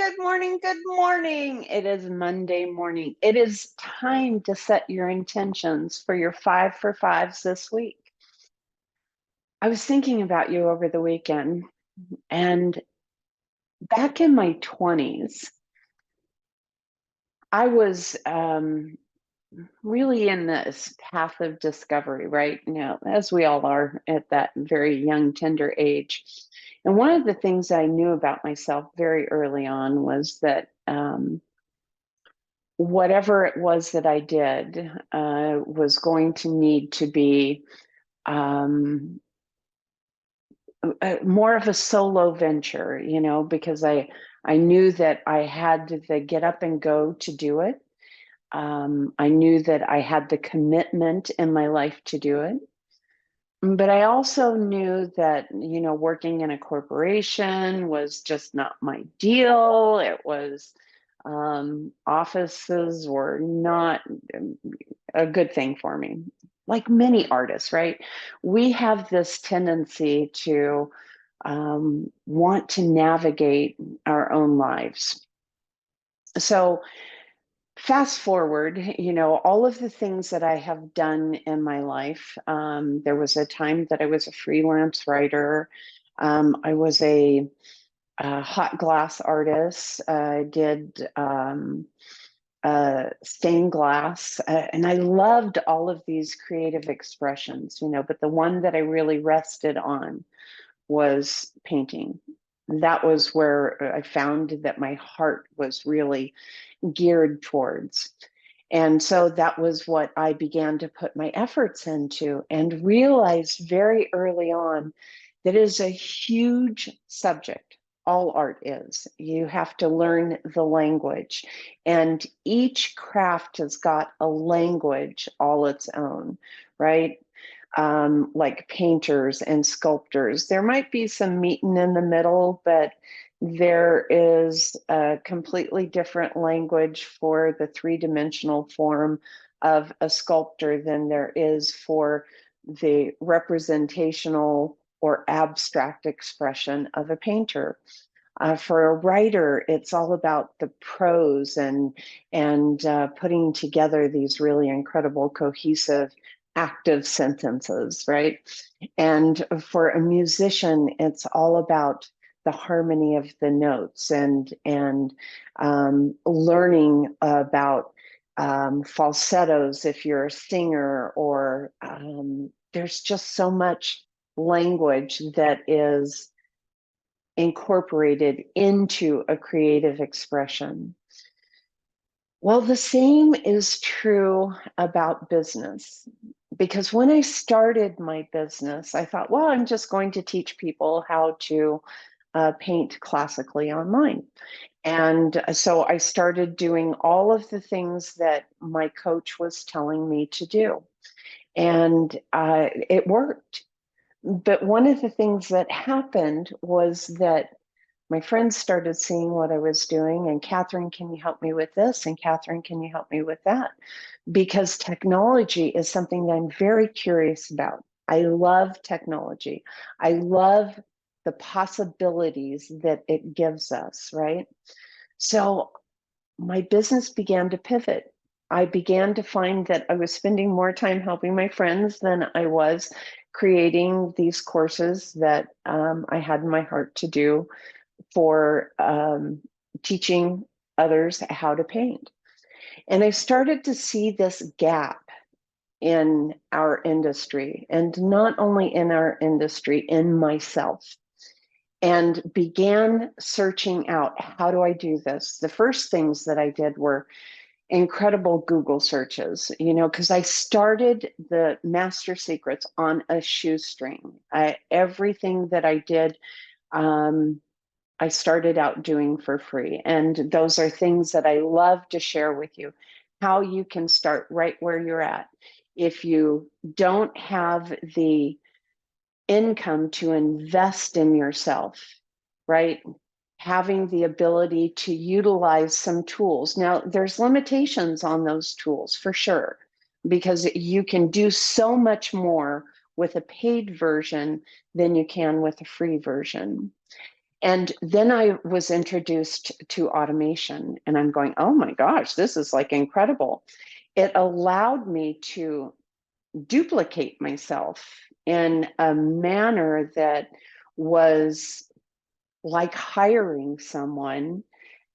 good morning, good morning. It is Monday morning. It is time to set your intentions for your 5 for 5s this week. I was thinking about you over the weekend, and back in my 20s, I was really in this path of discovery, right? As we all are at that very young, tender age. And one of the things I knew about myself very early on was that whatever it was that I did was going to need to be more of a solo venture, because I knew that I had the get up and go to do it. I knew that I had the commitment in my life to do it. But I also knew that, working in a corporation was just not my deal. It was offices were not a good thing for me. Like many artists, right? We have this tendency to want to navigate our own lives. So, fast forward, all of the things that I have done in my life. There was a time that I was a freelance writer. I was a hot glass artist. I did stained glass, and I loved all of these creative expressions, but the one that I really rested on was painting. That was where I found that my heart was really geared towards. And so that was what I began to put my efforts into and realized very early on that it is a huge subject. All art is. You have to learn the language, and each craft has got a language all its own, right? Like painters and sculptors. There might be some meeting in the middle, but there is a completely different language for the three-dimensional form of a sculptor than there is for the representational or abstract expression of a painter. For a writer, it's all about the prose and putting together these really incredible, cohesive, active sentences, right? And for a musician, it's all about the harmony of the notes and learning about falsettos if you're a singer, or there's just so much language that is incorporated into a creative expression. Well, the same is true about business. Because when I started my business, I thought, well, I'm just going to teach people how to paint classically online. And so I started doing all of the things that my coach was telling me to do. And it worked. But one of the things that happened was that my friends started seeing what I was doing, and Catherine, can you help me with this? And Catherine, can you help me with that? Because technology is something that I'm very curious about. I love technology. I love the possibilities that it gives us, right? So my business began to pivot. I began to find that I was spending more time helping my friends than I was creating these courses that I had in my heart to do for teaching others how to paint. And I started to see this gap in our industry, and not only in our industry, in myself, and began searching out, how do I do this? The first things that I did were incredible Google searches, because I started the Master Secrets on a shoestring. Everything that I did, I started out doing for free. And those are things that I love to share with you, how you can start right where you're at. If you don't have the income to invest in yourself, right? Having the ability to utilize some tools. Now, there's limitations on those tools for sure, because you can do so much more with a paid version than you can with a free version. And then I was introduced to automation, and I'm going, oh my gosh, this is like incredible. It allowed me to duplicate myself in a manner that was like hiring someone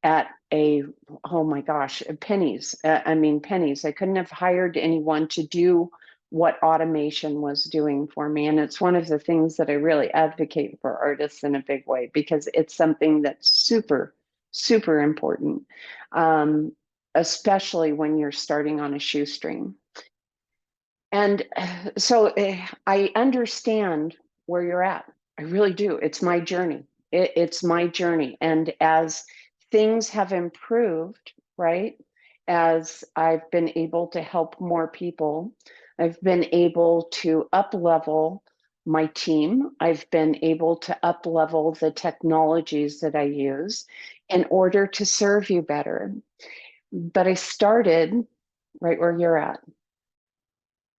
at a, oh my gosh, pennies. I mean, pennies. I couldn't have hired anyone to do what automation was doing for me. And it's one of the things that I really advocate for artists in a big way, because it's something that's super, super important, especially when you're starting on a shoestring. And so I understand where you're at. I really do. It's my journey. It's my journey. And as things have improved, right? As I've been able to help more people, I've been able to up level my team. I've been able to up level the technologies that I use in order to serve you better. But I started right where you're at,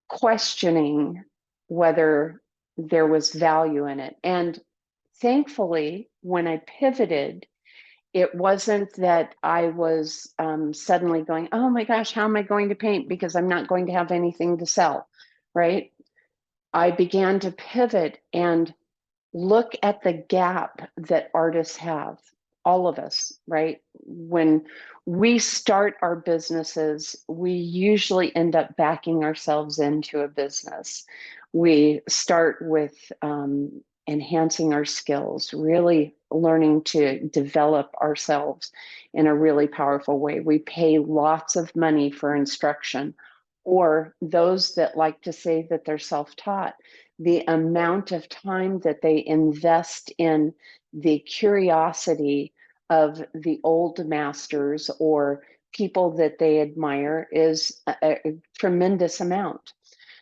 questioning whether there was value in it. And thankfully, when I pivoted, it wasn't that I was suddenly going, oh my gosh, how am I going to paint? Because I'm not going to have anything to sell, right? I began to pivot and look at the gap that artists have, all of us, right? When we start our businesses, we usually end up backing ourselves into a business. We start with enhancing our skills, really learning to develop ourselves in a really powerful way. We pay lots of money for instruction, or those that like to say that they're self-taught, the amount of time that they invest in the curiosity of the old masters or people that they admire is a tremendous amount.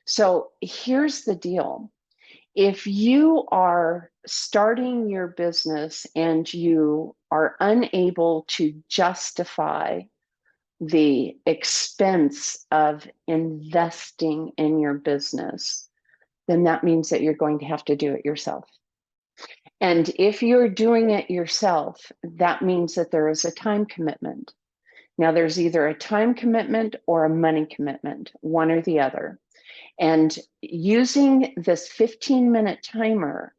So here's the deal. If you are starting your business and you are unable to justify the expense of investing in your business, then that means that you're going to have to do it yourself. And if you're doing it yourself, that means that there is a time commitment. Now, there's either a time commitment or a money commitment, one or the other. And using this 15-minute timer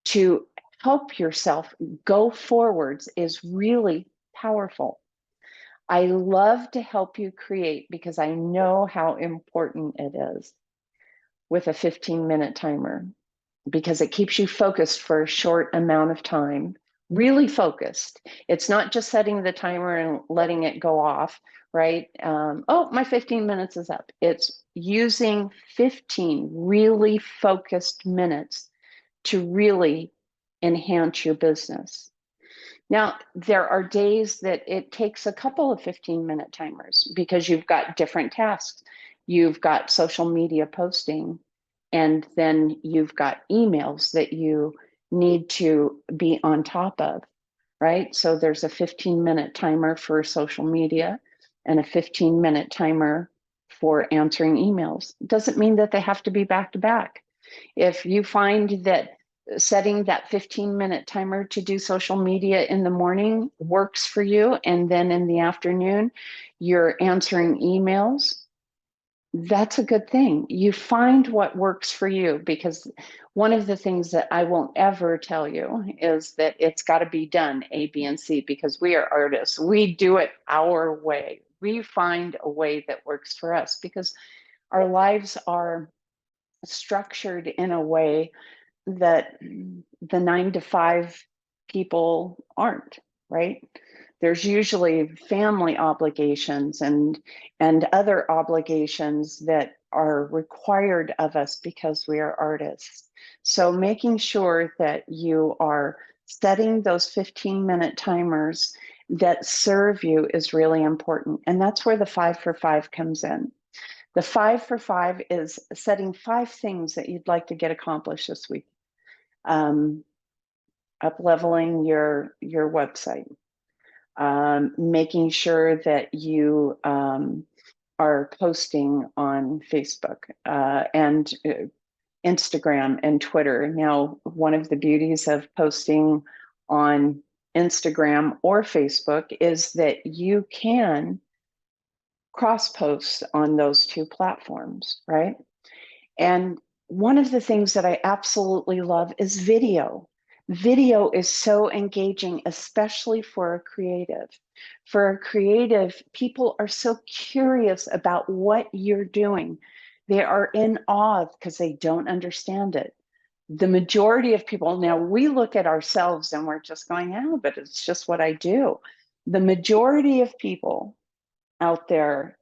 to help yourself go forwards is really powerful. I love to help you create because I know how important it is with a 15-minute timer, because it keeps you focused for a short amount of time, really focused. It's not just setting the timer and letting it go off, right? Oh, my 15 minutes is up. It's using 15 really focused minutes to really enhance your business. Now, there are days that it takes a couple of 15-minute timers because you've got different tasks. You've got social media posting, and then you've got emails that you need to be on top of, right? So there's a 15-minute timer for social media and a 15-minute timer for answering emails. Doesn't mean that they have to be back to back. If you find that setting that 15-minute timer to do social media in the morning works for you, and then in the afternoon, you're answering emails, that's a good thing. You find what works for you, because one of the things that I won't ever tell you is that it's got to be done A, B, and C, because we are artists. We do it our way. We find a way that works for us because our lives are structured in a way that the 9 to 5 people aren't, right? There's usually family obligations and other obligations that are required of us because we are artists. So making sure that you are setting those 15-minute timers that serve you is really important. And that's where the 5 for 5 comes in. The 5 for 5 is setting 5 things that you'd like to get accomplished this week. Up leveling your website, making sure that you are posting on Facebook and Instagram and Twitter. Now, one of the beauties of posting on Instagram or Facebook is that you can cross post on those two platforms, right? And one of the things that I absolutely love is video. Video is so engaging, especially for a creative. For a creative, people are so curious about what you're doing. They are in awe because they don't understand it. The majority of people, now we look at ourselves and we're just going, yeah, but it's just what I do. The majority of people out there,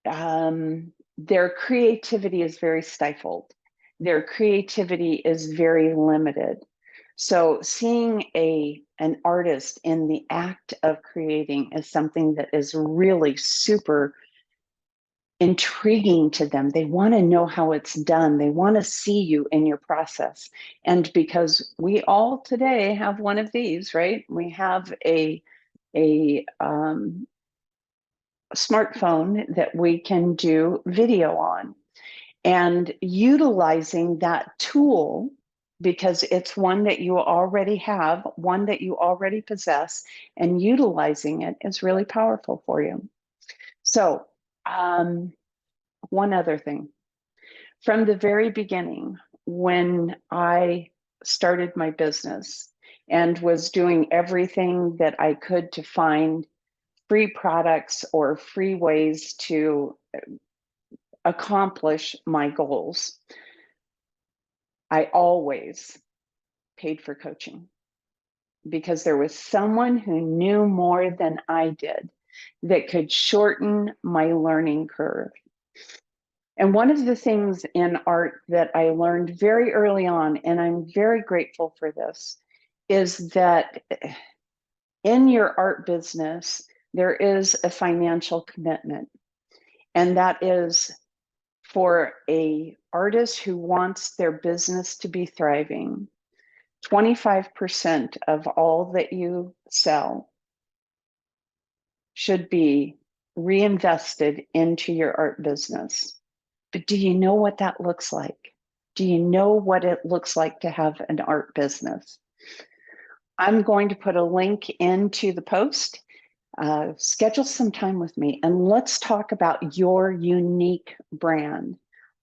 their creativity is very stifled. Their creativity is very limited. So seeing an artist in the act of creating is something that is really super intriguing to them. They want to know how it's done. They want to see you in your process. And because we all today have one of these, right? We have a smartphone that we can do video on, and utilizing that tool because it's one that you already have, one that you already possess, and utilizing it is really powerful for you. So, one other thing. From the very beginning, when I started my business and was doing everything that I could to find free products or free ways to accomplish my goals, I always paid for coaching because there was someone who knew more than I did that could shorten my learning curve. And one of the things in art that I learned very early on, and I'm very grateful for this, is that in your art business, there is a financial commitment. And that is for a artist who wants their business to be thriving, 25% of all that you sell should be reinvested into your art business. But do you know what that looks like? Do you know what it looks like to have an art business? I'm going to put a link into the post. Schedule some time with me and let's talk about your unique brand.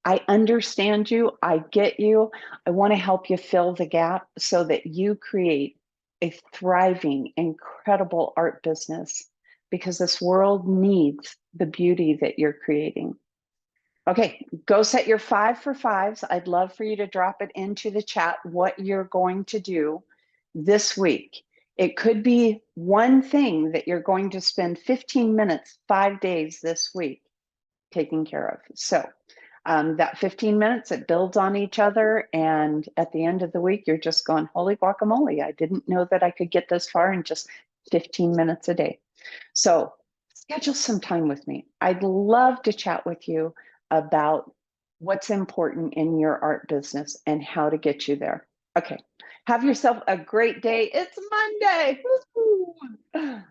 I understand you. I get you. I want to help you fill the gap so that you create a thriving, incredible art business because this world needs the beauty that you're creating. Okay, go set your 5 for 5s. I'd love for you to drop it into the chat what you're going to do this week. It could be one thing that you're going to spend 15 minutes, 5 days this week taking care of. So that 15 minutes, it builds on each other. And at the end of the week, you're just going, holy guacamole, I didn't know that I could get this far in just 15 minutes a day. So schedule some time with me. I'd love to chat with you about what's important in your art business and how to get you there. Okay. Have yourself a great day. It's Monday. Woo-hoo.